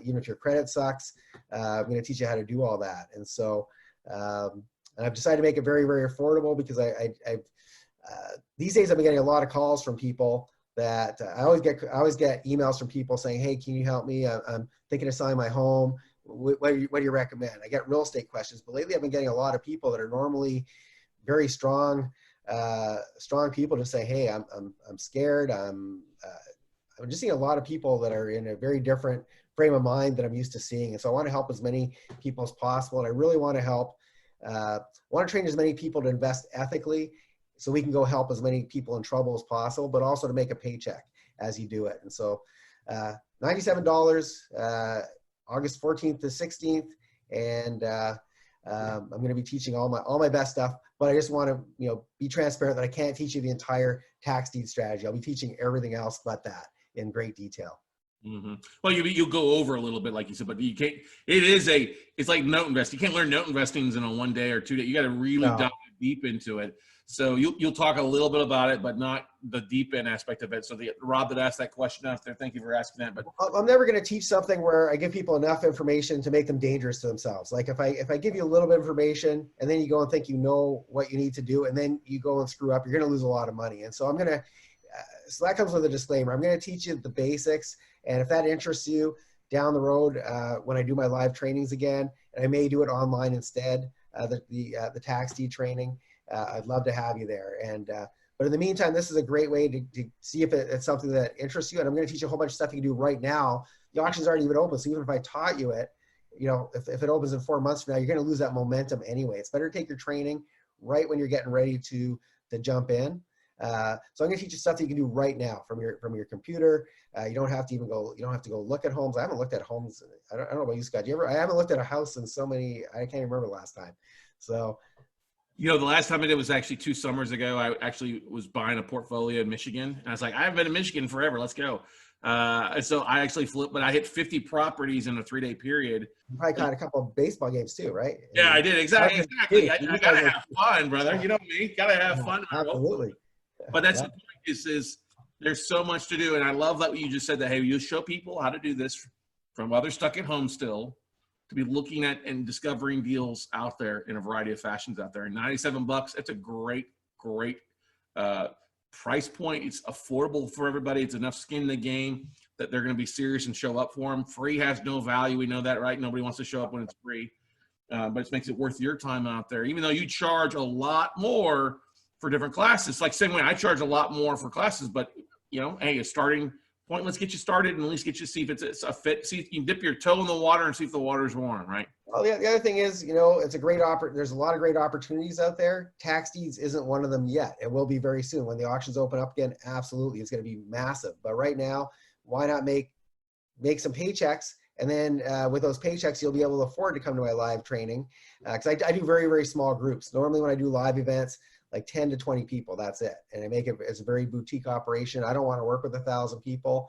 even if your credit sucks. I'm going to teach you how to do all that. And so, and I've decided to make it very, very affordable, because these days I've been getting a lot of calls from people that I always get emails from people saying, hey, can you help me? I'm thinking of selling my home. What do you recommend? I get real estate questions, but lately I've been getting a lot of people that are normally very strong people to say, hey, I'm scared. I'm just seeing a lot of people that are in a very different frame of mind that I'm used to seeing. And so I want to help as many people as possible. And I really want to help, want to train as many people to invest ethically, so we can go help as many people in trouble as possible, but also to make a paycheck as you do it. And so $97, August 14th to 16th. And I'm going to be teaching all my best stuff, but I just want to, you know, be transparent that I can't teach you the entire tax deed strategy. I'll be teaching everything else but that in great detail. Mm-hmm. Well, you'll go over a little bit, like you said, but you can't. It's like note investing. You can't learn note investing in a 1 day or 2 day. You got to really dive deep into it. So you'll talk a little bit about it, but not the deep end aspect of it. So Rob that asked that question out there, thank you for asking that. But I'm never going to teach something where I give people enough information to make them dangerous to themselves. Like if I give you a little bit of information and then you go and think you know what you need to do, and then you go and screw up, you're going to lose a lot of money. And so I'm going to, so that comes with a disclaimer. I'm going to teach you the basics. And if that interests you down the road, when I do my live trainings again, and I may do it online instead, the tax deed training, I'd love to have you there. And but in the meantime, this is a great way to see if it's something that interests you. And I'm going to teach you a whole bunch of stuff you can do right now. The auction's already even open, so even if I taught you it, you know, if it opens in 4 months from now, you're going to lose that momentum anyway. It's better to take your training right when you're getting ready to jump in. So I'm going to teach you stuff that you can do right now from your computer. You don't have to even go. You don't have to go look at homes. I haven't looked at homes. I don't know about you, Scott. I haven't looked at a house in so many. I can't even remember the last time. So. You know, the last time I did was actually 2 summers ago. I actually was buying a portfolio in Michigan. And I was like, I haven't been in Michigan forever. Let's go. And so I actually flipped, but I hit 50 properties in a 3-day period. You probably caught a couple of baseball games too, right? Yeah, I did. Exactly. I got to have fun, brother. You know me. Got to have fun. Absolutely. But that's the point is there's so much to do. And I love that you just said that, hey, you show people how to do this from others stuck at home still, to be looking at and discovering deals out there in a variety of fashions out there. And $97, that's a great price point. It's affordable for everybody. It's enough skin in the game that they're going to be serious and show up for them. Free has no value. We know that, right? Nobody wants to show up when it's free. But it makes it worth your time out there, even though you charge a lot more for different classes. Like same way I charge a lot more for classes, but you know, hey, a starting point, let's get you started and at least get you, see if it's a fit, see if you can dip your toe in the water and see if the water's warm, right? Well, yeah, the other thing is, you know, it's a great there's a lot of great opportunities out there. Tax deeds isn't one of them yet. It will be very soon. When the auctions open up again, absolutely, it's going to be massive. But right now, why not make some paychecks? And then with those paychecks, you'll be able to afford to come to my live training. Because I do very, very small groups. Normally when I do live events, like 10 to 20 people, that's it. And I make it as a very boutique operation. I don't want to work with 1,000 people.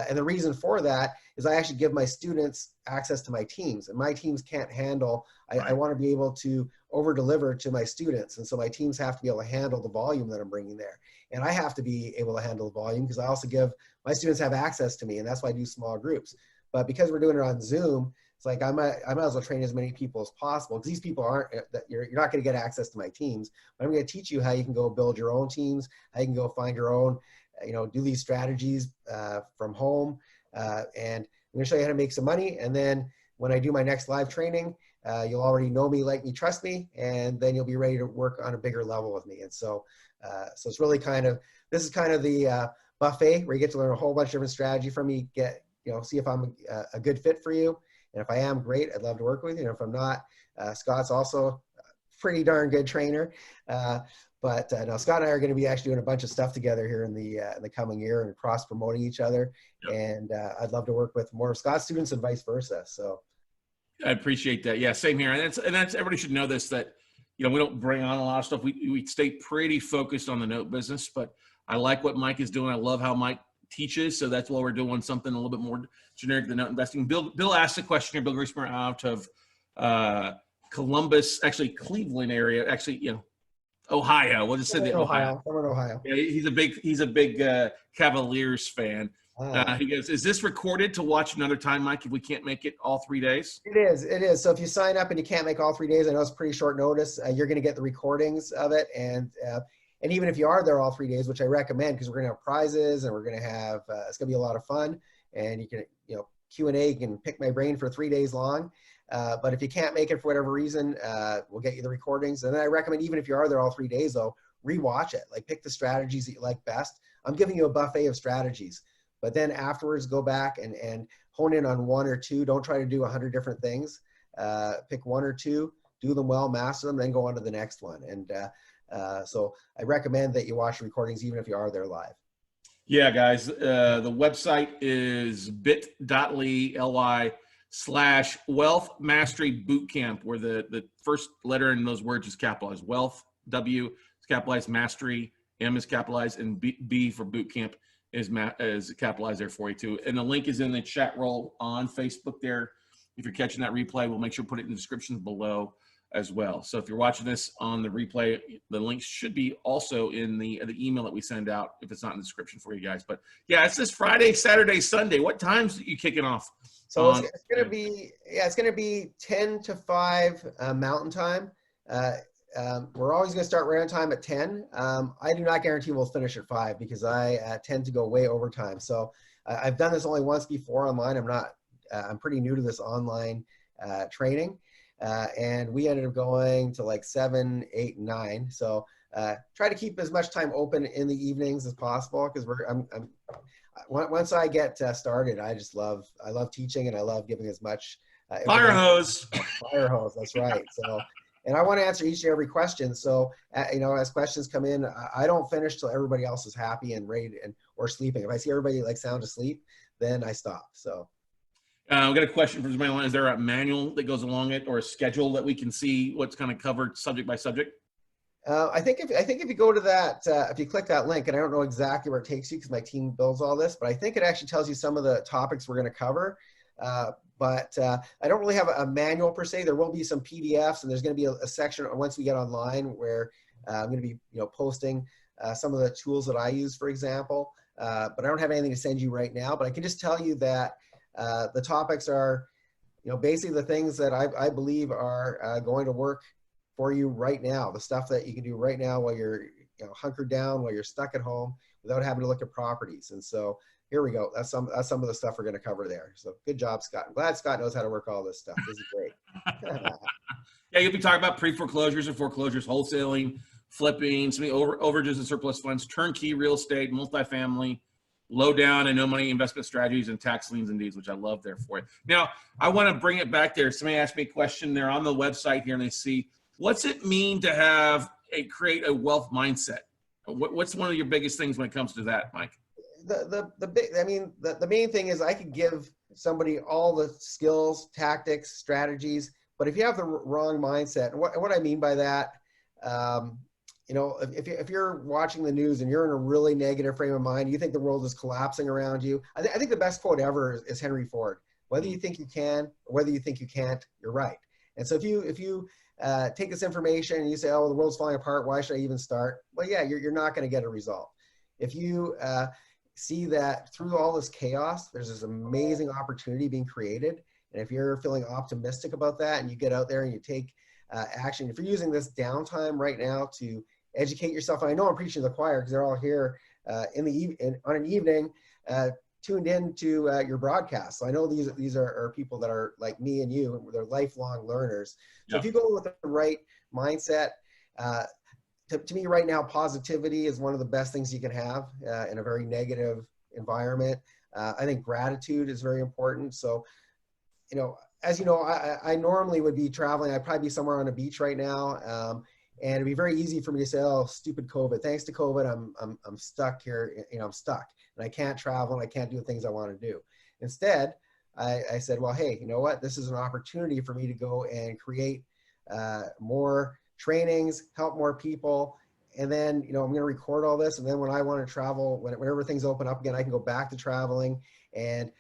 And the reason for that is I actually give my students access to my teams, and my teams can't handle, I want to be able to over deliver to my students. And so my teams have to be able to handle the volume that I'm bringing there. And I have to be able to handle the volume because I also give, my students have access to me, and that's why I do small groups. But because we're doing it on Zoom, it's like I might as well train as many people as possible, because these people aren't, that you're not going to get access to my teams. But I'm going to teach you how you can go build your own teams, how you can go find your own do these strategies from home. And I'm going to show you how to make some money. And then when I do my next live training, you'll already know me, like me, trust me, and then you'll be ready to work on a bigger level with me. And so, so it's really this is kind of the buffet where you get to learn a whole bunch of different strategy from me, see if I'm a good fit for you. And if I am, great, I'd love to work with you. And if I'm not, Scott's also a pretty darn good trainer. But no, Scott and I are going to be actually doing a bunch of stuff together here in the coming year and cross promoting each other. Yep. And I'd love to work with more of Scott's students and vice versa. So I appreciate that. Yeah, same here. And that's everybody should know this, that we don't bring on a lot of stuff. We stay pretty focused on the note business, but I like what Mike is doing. I love how Mike teaches, so that's why we're doing something a little bit more generic than note investing. Bill asked a question here. Bill Griesmer out of Columbus, actually Cleveland area, Ohio. We'll just say Ohio. I'm in Ohio. Yeah, he's a big Cavaliers fan. He goes, is this recorded to watch another time, Mike, if we can't make it all 3 days? It is. So if you sign up and you can't make all 3 days, I know it's pretty short notice, you're going to get the recordings of it. And even if you are there all 3 days, which I recommend, because we're going to have prizes and we're going to have, it's going to be a lot of fun. And you can, Q&A, you can pick my brain for 3 days long. But if you can't make it for whatever reason, we'll get you the recordings. And then I recommend, even if you are there all 3 days, though, rewatch it. Like, pick the strategies that you like best. I'm giving you a buffet of strategies. But then afterwards, go back and hone in on one or two. Don't try to do 100 different things. Pick one or two, do them well, master them, then go on to the next one. And so I recommend that you watch the recordings even if you are there live. Yeah, guys. The website is bit.ly/Wealth Mastery Bootcamp, where the first letter in those words is capitalized. Wealth, W is capitalized, Mastery, M is capitalized, and B for Bootcamp is capitalized there for you too. And the link is in the chat roll on Facebook there. If you're catching that replay, we'll make sure to put it in the description below as well. So if you're watching this on the replay, the links should be also in the email that we send out if it's not in the description for you guys. But yeah, it's this Friday, Saturday, Sunday. What times are you kicking off? So it's going to be 10 to 5 Mountain Time. We're always going to start right on time at 10. I do not guarantee we'll finish at 5 because I tend to go way over time. So I've done this only once before online. I'm pretty new to this online training. And we ended up going to like 7, 8, and 9. So try to keep as much time open in the evenings as possible, because once I get started, I love teaching, and I love giving as much fire hose. That's right. So, and I want to answer each and every question. So as questions come in, I don't finish till everybody else is happy and ready or sleeping. If I see everybody like sound asleep, then I stop. So. I've got a question from somebody. Is there a manual that goes along it, or a schedule that we can see what's kind of covered subject by subject? I think if you go to that, if you click that link, and I don't know exactly where it takes you because my team builds all this, but I think it actually tells you some of the topics we're going to cover. But I don't really have a manual per se. There will be some PDFs, and there's going to be a section once we get online where I'm going to be posting some of the tools that I use, for example. But I don't have anything to send you right now. But I can just tell you that the topics are, basically the things that I believe are going to work for you right now. The stuff that you can do right now while you're hunkered down, while you're stuck at home, without having to look at properties. And so here we go. That's some of the stuff we're going to cover there. So good job, Scott. I'm glad Scott knows how to work all this stuff. This is great. Yeah, you'll be talking about pre-foreclosures and foreclosures, wholesaling, flipping, some overages and surplus funds, turnkey real estate, multifamily, low down and no money investment strategies, and tax liens and deeds, which I love there for you. Now, I want to bring it back there. Somebody asked me a question. They're on the website here, and they see, what's it mean to create a wealth mindset? What's one of your biggest things when it comes to that, Mike? The main thing is I could give somebody all the skills, tactics, strategies, but if you have the wrong mindset, and what I mean by that, if you're watching the news and you're in a really negative frame of mind, you think the world is collapsing around you. I think the best quote ever is Henry Ford. Whether you think you can or whether you think you can't, you're right. And so if you take this information and you say, oh, the world's falling apart, why should I even start? Well, yeah, you're not going to get a result. If you see that through all this chaos, there's this amazing opportunity being created. And if you're feeling optimistic about that and you get out there and you take action, if you're using this downtime right now to educate yourself, and I know I'm preaching to the choir because they're all here on an evening, tuned in to your broadcast. So I know these are people that are like me and you, and they're lifelong learners. So if you go with the right mindset, to me right now, positivity is one of the best things you can have in a very negative environment. I think gratitude is very important. So, as you know, I normally would be traveling. I'd probably be somewhere on a beach right now. And it'd be very easy for me to say, oh, stupid COVID. Thanks to COVID, I'm stuck here. I'm stuck and I can't travel and I can't do the things I want to do. Instead, I said, well, hey, you know what? This is an opportunity for me to go and create more trainings, help more people. And then, I'm going to record all this. And then when I want to travel, whenever things open up again, I can go back to traveling, and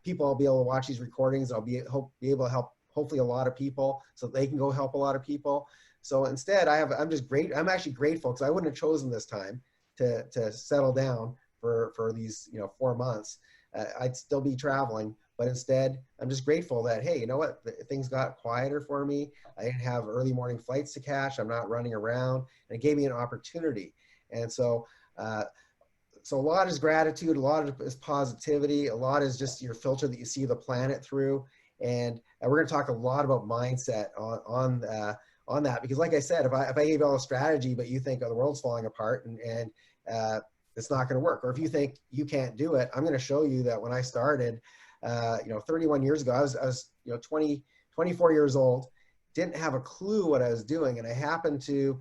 people will be able to watch these recordings. I'll be able to help hopefully a lot of people so they can go help a lot of people. So instead I'm actually grateful, because I wouldn't have chosen this time to settle down for these, 4 months. I'd still be traveling, but instead I'm just grateful that, hey, you know what, things got quieter for me. I didn't have early morning flights to catch. I'm not running around, and it gave me an opportunity. And so, so a lot is gratitude, a lot is positivity, a lot is just your filter that you see the planet through. And we're going to talk a lot about mindset on that, because like I said, if I gave you all a strategy, but you think, oh, the world's falling apart and it's not going to work, or if you think you can't do it, I'm going to show you that when I started, 31 years ago, I was 24 years old, didn't have a clue what I was doing. And I happened to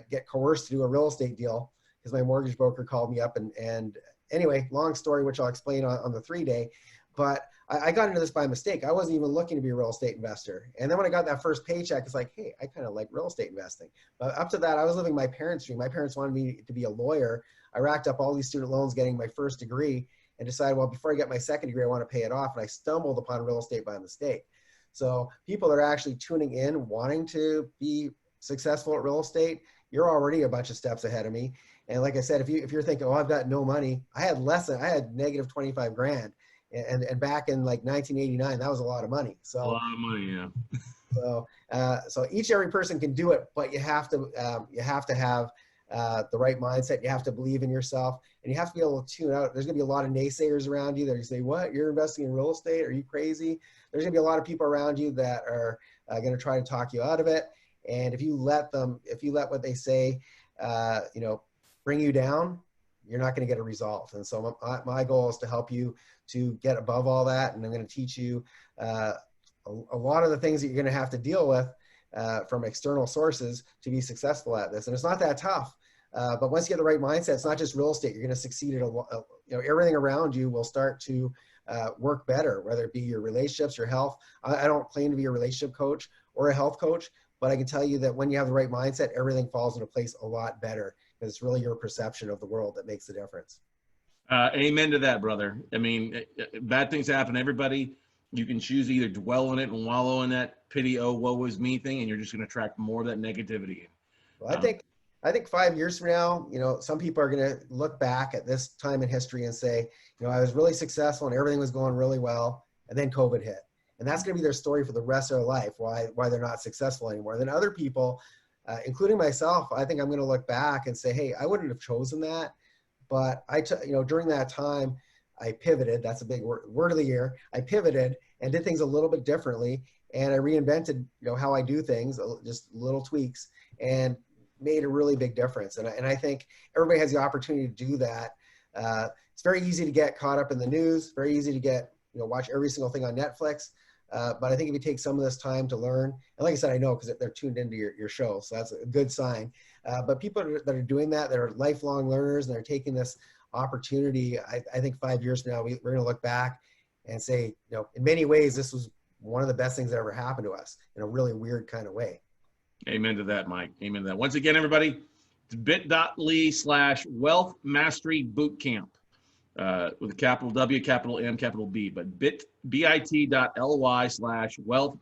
get coerced to do a real estate deal because my mortgage broker called me up. And anyway, long story, which I'll explain on the 3-day, but I got into this by mistake. I wasn't even looking to be a real estate investor. And then when I got that first paycheck, it's like, hey, I kind of like real estate investing. But up to that, I was living my parents' dream. My parents wanted me to be a lawyer. I racked up all these student loans getting my first degree, and decided, well, before I get my second degree, I want to pay it off. And I stumbled upon real estate by mistake. So people that are actually tuning in, wanting to be successful at real estate, you're already a bunch of steps ahead of me. And like I said, if you're thinking, oh, I've got no money, I had negative 25 grand. And back in like 1989, that was a lot of money. So a lot of money, yeah. So every person can do it, but you have to have the right mindset. You have to believe in yourself, and you have to be able to tune out. There's going to be a lot of naysayers around you that are say, what, you're investing in real estate? Are you crazy? There's going to be a lot of people around you that are going to try to talk you out of it. And if you let what they say, bring you down, you're not going to get a result. And so my goal is to help you to get above all that. And I'm going to teach you a lot of the things that you're going to have to deal with from external sources to be successful at this. And it's not that tough. But once you get the right mindset, it's not just real estate. You're going to succeed at everything around you will start to work better, whether it be your relationships, your health. I don't claim to be a relationship coach or a health coach, but I can tell you that when you have the right mindset, everything falls into place a lot better, because it's really your perception of the world that makes the difference. Amen to that, brother. I mean, bad things happen to everybody. You can choose to either dwell in it and wallow in that pity, oh, woe is me thing, and you're just going to attract more of that negativity. Well, I think 5 years from now, some people are going to look back at this time in history and say, I was really successful and everything was going really well, and then COVID hit. And that's going to be their story for the rest of their life, why they're not successful anymore. Then other people, including myself, I think I'm going to look back and say, hey, I wouldn't have chosen that. But during that time, I pivoted. That's a big word of the year. I pivoted and did things a little bit differently. And I reinvented, how I do things, just little tweaks, and made a really big difference. And I think everybody has the opportunity to do that. It's very easy to get caught up in the news, very easy to get, watch every single thing on Netflix. But I think if you take some of this time to learn, and like I said, I know because they're tuned into your show, so that's a good sign. But people that are doing that are lifelong learners, and they're taking this opportunity. I think 5 years from now, we're going to look back and say, in many ways, this was one of the best things that ever happened to us in a really weird kind of way. Amen to that, Mike. Amen to that. Once again, everybody, it's bit.ly/Wealth Mastery Bootcamp with a capital W, capital M, capital B, but bit.ly/Wealth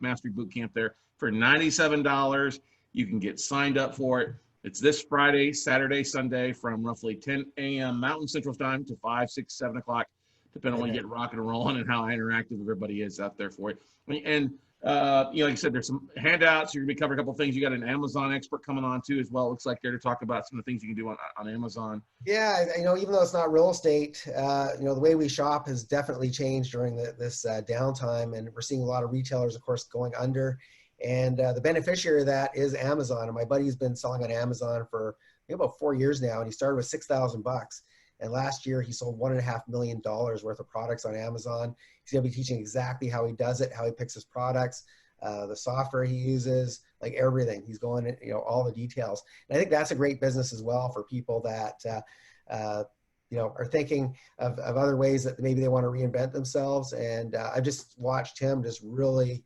Mastery Bootcamp there for $97. You can get signed up for it. It's this Friday, Saturday, Sunday from roughly 10 a.m. Mountain Central Time to 5, 6, 7 o'clock depending on when you get rocking and rolling and how interactive everybody is out there for you. And like I said, there's some handouts. You're going to be covering a couple of things. You got an Amazon expert coming on too, as well. It looks like there to talk about some of the things you can do on Amazon. Yeah, even though it's not real estate, the way we shop has definitely changed during this downtime, and we're seeing a lot of retailers, of course, going under. And the beneficiary of that is Amazon. And my buddy's been selling on Amazon for about 4 years now, and he started with $6,000. And last year he sold $1.5 million worth of products on Amazon. He's going to be teaching exactly how he does it, how he picks his products, the software he uses, like everything. He's going in, all the details. And I think that's a great business as well for people that, are thinking of other ways that maybe they want to reinvent themselves. And I've just watched him just really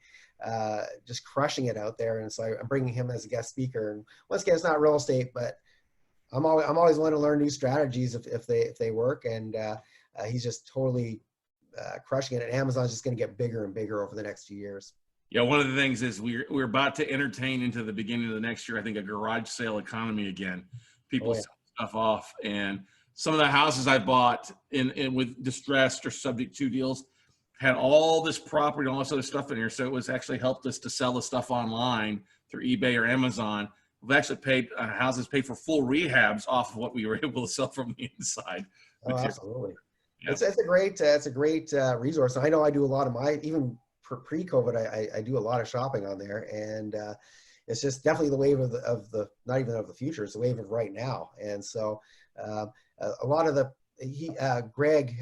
just crushing it out there. And so I'm bringing him as a guest speaker. And once again, it's not real estate, but I'm always willing to learn new strategies if they work. And he's just totally crushing it. And Amazon's just going to get bigger and bigger over the next few years. Yeah, one of the things is we're about to entertain into the beginning of the next year, I think, a garage sale economy again. People sell stuff off. And some of the houses I bought in with distressed or subject to deals had all this property and all this other stuff in here. So it was actually helped us to sell the stuff online through eBay or Amazon. We've actually paid houses paid for full rehabs off of what we were able to sell from the inside. Oh, absolutely. Yeah. It's a great resource. I know I do a lot of even pre-COVID, I do a lot of shopping on there, and it's just definitely the wave of the not even of the future, it's the wave of right now. And so a lot of Greg,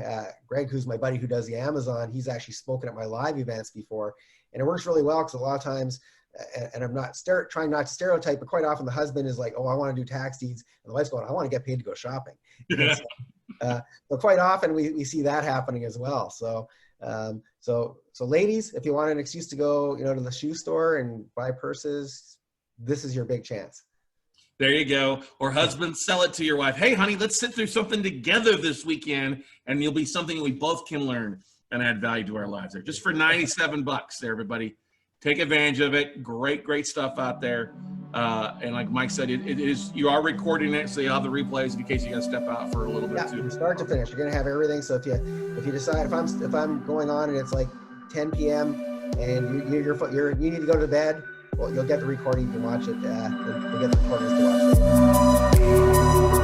who's my buddy who does the Amazon, he's actually spoken at my live events before, and it works really well because a lot of times, and I'm not trying not to stereotype, but quite often the husband is like, oh, I want to do tax deeds, and the wife's going, I want to get paid to go shopping. So quite often we see that happening as well. So ladies, if you want an excuse to go, to the shoe store and buy purses, this is your big chance. There you go. Or husbands, sell it to your wife. Hey, honey, let's sit through something together this weekend, and it'll be something we both can learn and add value to our lives there. Just for $97 there, everybody. Take advantage of it. Great stuff out there. And like Mike said, it is, you are recording it, so you have the replays in case you got to step out for a little bit too. From start to finish, you're going to have everything. So if you decide, if I'm going on and it's like 10 p.m. and you need to go to bed, well, you'll get the recording. You can watch it. You'll get the recordings to watch it.